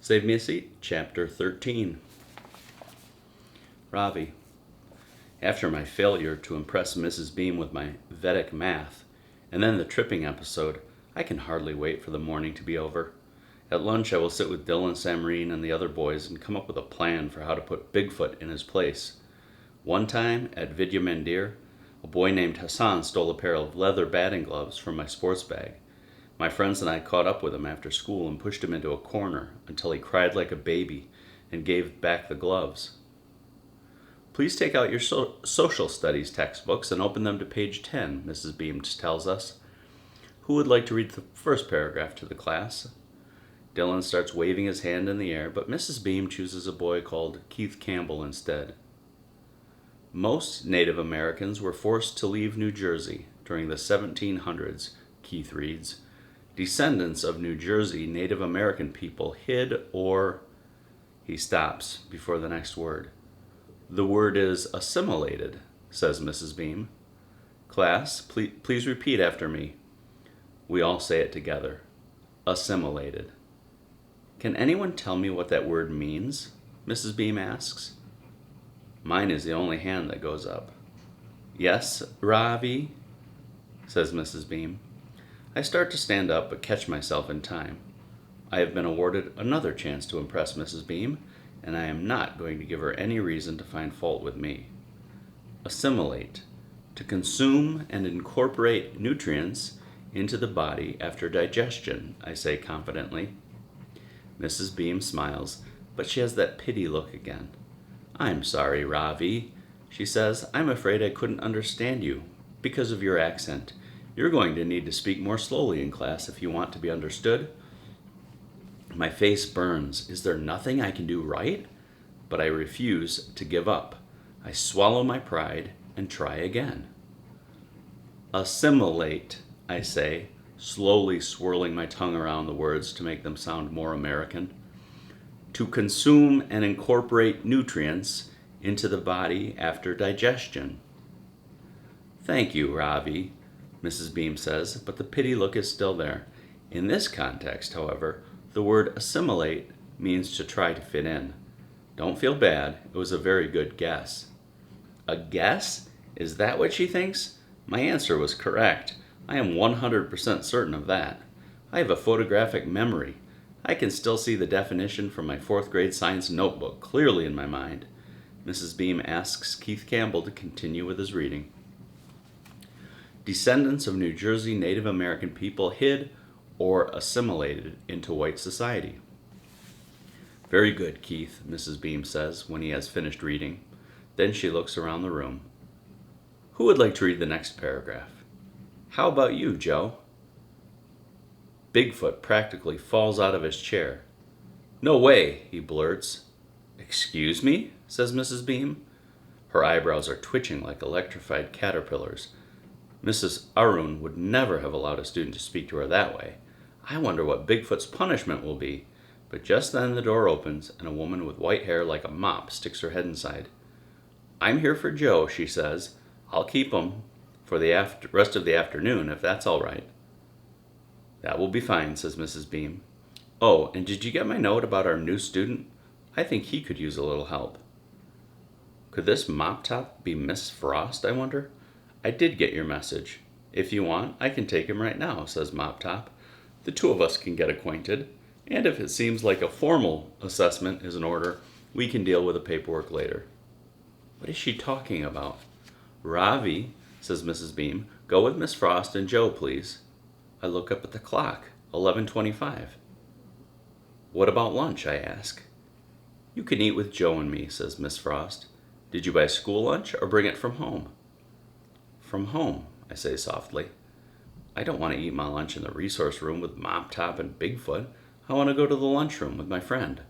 Save Me a Seat, Chapter 13. Ravi. After my failure to impress Mrs. Beam with my Vedic math, and then the tripping episode, I can hardly wait for the morning to be over. At lunch, I will sit with Dylan, Samreen, and the other boys and come up with a plan for how to put Bigfoot in his place. One time, at Vidya Mandir, a boy named Hassan stole a pair of leather batting gloves from my sports bag. My friends and I caught up with him after school and pushed him into a corner until he cried like a baby and gave back the gloves. Please take out your social studies textbooks and open them to page 10, Mrs. Beam tells us. Who would like to read the first paragraph to the class? Dylan starts waving his hand in the air, but Mrs. Beam chooses a boy called Keith Campbell instead. Most Native Americans were forced to leave New Jersey during the 1700s, Keith reads. Descendants of New Jersey Native American people hid or... He stops before the next word. The word is assimilated, says Mrs. Beam. Class, please repeat after me. We all say it together. Assimilated. Can anyone tell me what that word means? Mrs. Beam asks. Mine is the only hand that goes up. Yes, Ravi, says Mrs. Beam. I start to stand up but catch myself in time. I have been awarded another chance to impress Mrs. Beam, and I am not going to give her any reason to find fault with me. Assimilate, to consume and incorporate nutrients into the body after digestion, I say confidently. Mrs. Beam smiles, but she has that pity look again. I'm sorry, Ravi, she says. I'm afraid I couldn't understand you because of your accent. You're going to need to speak more slowly in class if you want to be understood. My face burns. Is there nothing I can do right? But I refuse to give up. I swallow my pride and try again. Assimilate, I say, slowly swirling my tongue around the words to make them sound more American. To consume and incorporate nutrients into the body after digestion. Thank you, Ravi, Mrs. Beam says, but the pity look is still there. In this context, however, the word assimilate means to try to fit in. Don't feel bad, it was a very good guess. A guess? Is that what she thinks? My answer was correct. I am 100% certain of that. I have a photographic memory. I can still see the definition from my 4th grade science notebook clearly in my mind. Mrs. Beam asks Keith Campbell to continue with his reading. Descendants of New Jersey Native American people hid or assimilated into white society. Very good, Keith, Mrs. Beam says when he has finished reading. Then she looks around the room. Who would like to read the next paragraph? How about you, Joe? Bigfoot practically falls out of his chair. No way, he blurts. Excuse me, says Mrs. Beam. Her eyebrows are twitching like electrified caterpillars. Mrs. Arun would never have allowed a student to speak to her that way. I wonder what Bigfoot's punishment will be. But just then the door opens and a woman with white hair like a mop sticks her head inside. I'm here for Joe, she says. I'll keep him for the rest of the afternoon if that's all right. That will be fine, says Mrs. Beam. Oh, and did you get my note about our new student? I think he could use a little help. Could this mop top be Miss Frost, I wonder? I did get your message. If you want, I can take him right now, says Mop Top. The two of us can get acquainted, and if it seems like a formal assessment is in order, we can deal with the paperwork later. What is she talking about? Ravi, says Mrs. Beam, go with Miss Frost and Joe, please. I look up at the clock, 11:25. What about lunch, I ask. You can eat with Joe and me, says Miss Frost. Did you buy school lunch or bring it from home? From home, I say softly. I don't want to eat my lunch in the resource room with Mop Top and Bigfoot. I want to go to the lunchroom with my friend.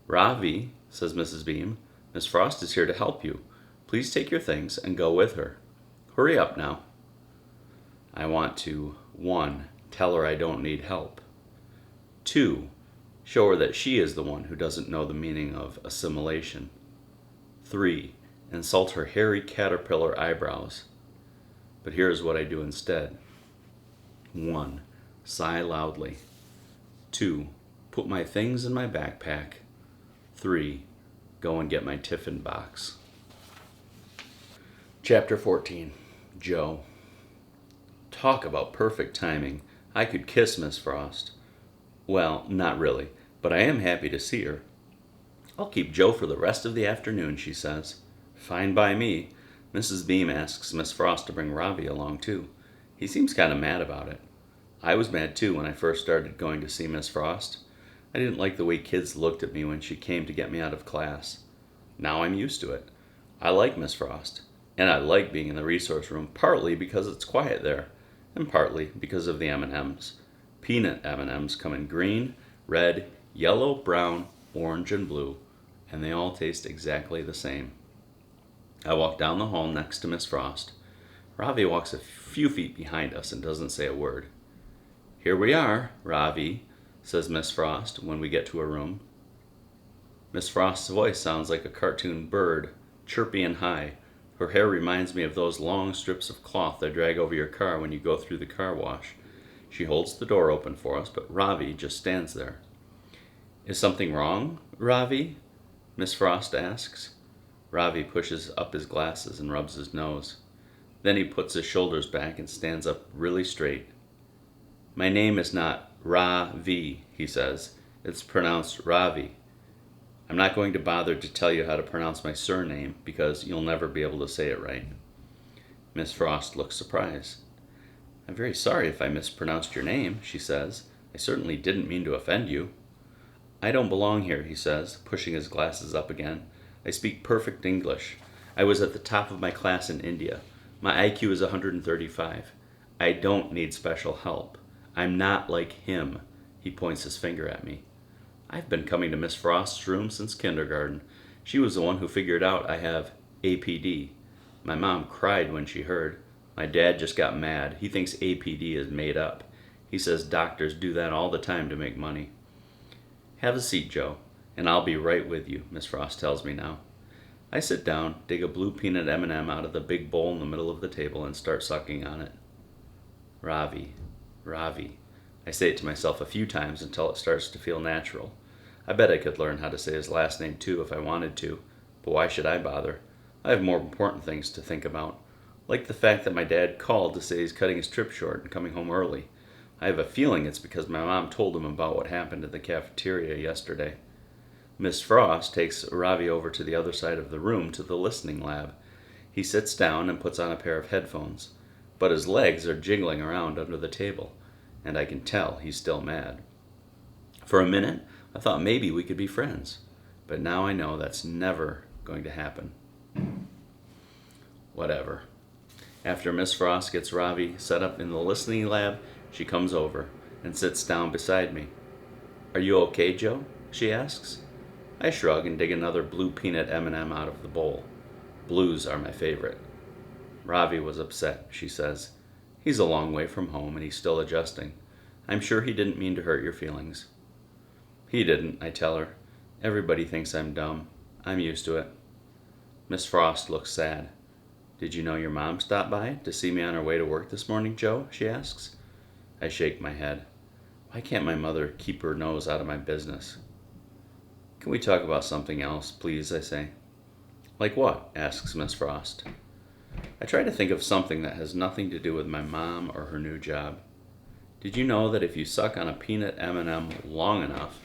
Ravi, says Mrs. Beam, Miss Frost is here to help you. Please take your things and go with her. Hurry up now. I want to, 1, tell her I don't need help. 2, show her that she is the one who doesn't know the meaning of assimilation. 3, insult her hairy caterpillar eyebrows. But here's what I do instead. 1, sigh loudly. 2, put my things in my backpack. 3. Go and get my tiffin box. Chapter 14. Joe. Talk about perfect timing. I could kiss Miss Frost. Well, not really, but I am happy to see her. I'll keep Joe for the rest of the afternoon, she says. Fine by me. Mrs. Beam asks Miss Frost to bring Ravi along too. He seems kind of mad about it. I was mad too when I first started going to see Miss Frost. I didn't like the way kids looked at me when she came to get me out of class. Now I'm used to it. I like Miss Frost, and I like being in the resource room partly because it's quiet there, and partly because of the M&Ms. Peanut M&Ms come in green, red, yellow, brown, orange, and blue, and they all taste exactly the same. I walk down the hall next to Miss Frost. Ravi walks a few feet behind us and doesn't say a word. Here we are, Ravi, says Miss Frost when we get to her room. Miss Frost's voice sounds like a cartoon bird, chirpy and high. Her hair reminds me of those long strips of cloth they drag over your car when you go through the car wash. She holds the door open for us, but Ravi just stands there. Is something wrong, Ravi? Miss Frost asks. Ravi pushes up his glasses and rubs his nose. Then he puts his shoulders back and stands up really straight. My name is not Ravi, he says. It's pronounced Ravi. I'm not going to bother to tell you how to pronounce my surname because you'll never be able to say it right. Miss Frost looks surprised. I'm very sorry if I mispronounced your name, she says. I certainly didn't mean to offend you. I don't belong here, he says, pushing his glasses up again. I speak perfect English. I was at the top of my class in India. My IQ is 135. I don't need special help. I'm not like him. He points his finger at me. I've been coming to Miss Frost's room since kindergarten. She was the one who figured out I have APD. My mom cried when she heard. My dad just got mad. He thinks APD is made up. He says doctors do that all the time to make money. Have a seat, Joe, and I'll be right with you, Miss Frost tells me now. I sit down, dig a blue peanut M&M out of the big bowl in the middle of the table, and start sucking on it. Ravi, Ravi. I say it to myself a few times until it starts to feel natural. I bet I could learn how to say his last name too if I wanted to, but why should I bother? I have more important things to think about, like the fact that my dad called to say he's cutting his trip short and coming home early. I have a feeling it's because my mom told him about what happened at the cafeteria yesterday. Miss Frost takes Ravi over to the other side of the room to the listening lab. He sits down and puts on a pair of headphones, but his legs are jiggling around under the table, and I can tell he's still mad. For a minute, I thought maybe we could be friends, but now I know that's never going to happen. Whatever. After Miss Frost gets Ravi set up in the listening lab, she comes over and sits down beside me. Are you okay, Joe? She asks. I shrug and dig another blue peanut M&M out of the bowl. Blues are my favorite. Ravi was upset, she says. He's a long way from home and he's still adjusting. I'm sure he didn't mean to hurt your feelings. He didn't, I tell her. Everybody thinks I'm dumb. I'm used to it. Miss Frost looks sad. Did you know your mom stopped by to see me on her way to work this morning, Joe? She asks. I shake my head. Why can't my mother keep her nose out of my business? Can we talk about something else, please, I say. Like what? Asks Miss Frost. I try to think of something that has nothing to do with my mom or her new job. Did you know that if you suck on a peanut M&M long enough,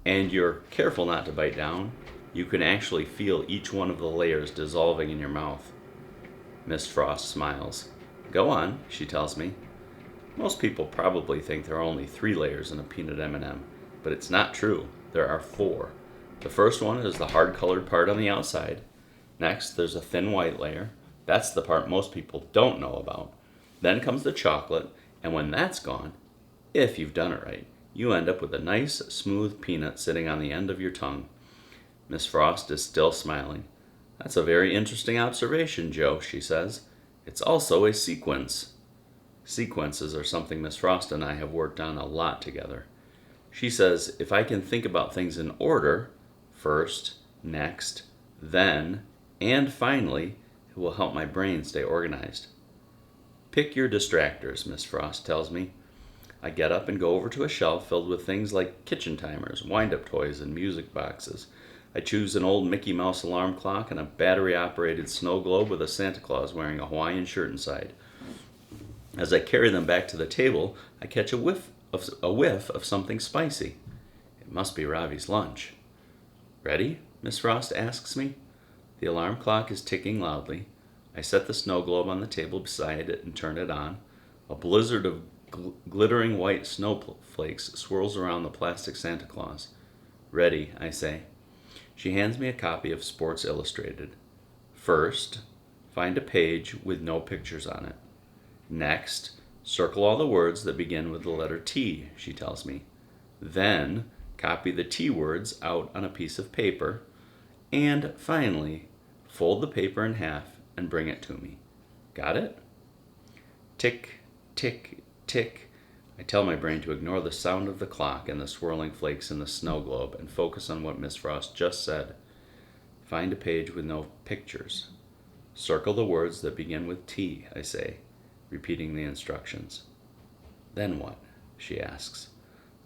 and you're careful not to bite down, you can actually feel each one of the layers dissolving in your mouth? Miss Frost smiles. Go on, she tells me. Most people probably think there are only 3 layers in a peanut M&M, but it's not true. There are 4. The first one is the hard-colored part on the outside. Next, there's a thin white layer. That's the part most people don't know about. Then comes the chocolate, and when that's gone, if you've done it right, you end up with a nice, smooth peanut sitting on the end of your tongue. Miss Frost is still smiling. That's a very interesting observation, Joe, she says. It's also a sequence. Sequences are something Miss Frost and I have worked on a lot together. She says if I can think about things in order, first, next, then, and finally, it will help my brain stay organized. Pick your distractors, Miss Frost tells me. I get up and go over to a shelf filled with things like kitchen timers, wind-up toys, and music boxes. I choose an old Mickey Mouse alarm clock and a battery-operated snow globe with a Santa Claus wearing a Hawaiian shirt inside. As I carry them back to the table, I catch a whiff of something spicy. It must be Ravi's lunch. Ready? Miss Frost asks me. The alarm clock is ticking loudly. I set the snow globe on the table beside it and turn it on. A blizzard of glittering white snowflakes swirls around the plastic Santa Claus. Ready, I say. She hands me a copy of Sports Illustrated. First, find a page with no pictures on it. Next, circle all the words that begin with the letter T, she tells me. Then, copy the T words out on a piece of paper. And finally, fold the paper in half and bring it to me. Got it? Tick, tick, tick. I tell my brain to ignore the sound of the clock and the swirling flakes in the snow globe and focus on what Miss Frost just said. Find a page with no pictures. Circle the words that begin with T, I say, repeating the instructions. Then what? She asks.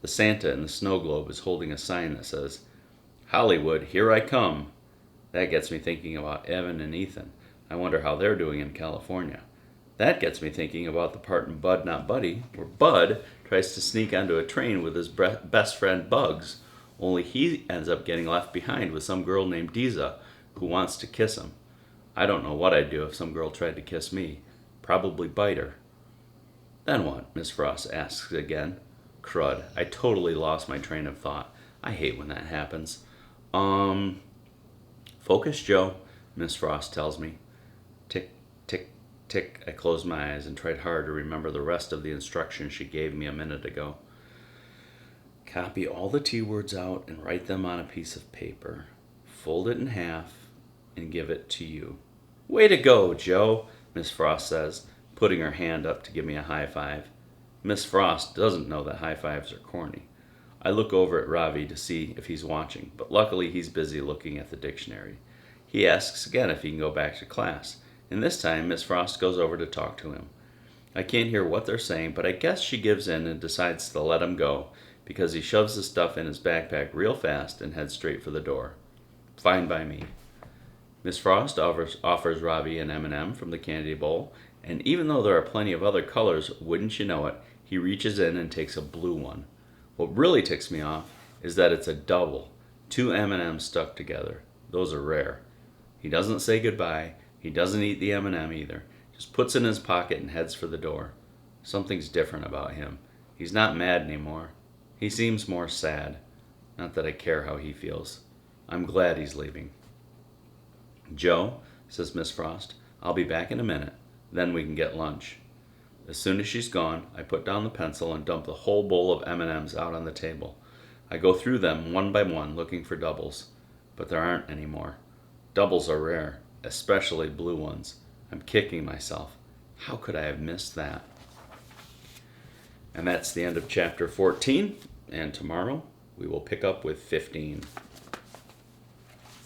The Santa in the snow globe is holding a sign that says, Hollywood, here I come. That gets me thinking about Evan and Ethan. I wonder how they're doing in California. That gets me thinking about the part in Bud Not Buddy, where Bud tries to sneak onto a train with his best friend Bugs, only he ends up getting left behind with some girl named Diza who wants to kiss him. I don't know what I'd do if some girl tried to kiss me. Probably bite her. Then what? Miss Frost asks again. Crud, I totally lost my train of thought. I hate when that happens. Focus, Joe, Miss Frost tells me. Tick, tick, tick. I closed my eyes and tried hard to remember the rest of the instructions she gave me a minute ago. Copy all the T words out and write them on a piece of paper. Fold it in half and give it to you. Way to go, Joe, Miss Frost says, putting her hand up to give me a high five. Miss Frost doesn't know that high fives are corny. I look over at Ravi to see if he's watching, but luckily he's busy looking at the dictionary. He asks again if he can go back to class, and this time Miss Frost goes over to talk to him. I can't hear what they're saying, but I guess she gives in and decides to let him go because he shoves the stuff in his backpack real fast and heads straight for the door. Fine by me. Miss Frost offers Ravi an M&M from the candy bowl, and even though there are plenty of other colors, wouldn't you know it, he reaches in and takes a blue one. What really ticks me off is that it's a double, 2 M&Ms stuck together. Those are rare. He doesn't say goodbye. He doesn't eat the M&M either. Just puts it in his pocket and heads for the door. Something's different about him. He's not mad anymore. He seems more sad. Not that I care how he feels. I'm glad he's leaving. Joe, says Miss Frost, I'll be back in a minute. Then we can get lunch. As soon as she's gone, I put down the pencil and dump the whole bowl of M&Ms out on the table. I go through them one by one looking for doubles, but there aren't any more. Doubles are rare, especially blue ones. I'm kicking myself. How could I have missed that? And that's the end of chapter 14, and tomorrow we will pick up with 15.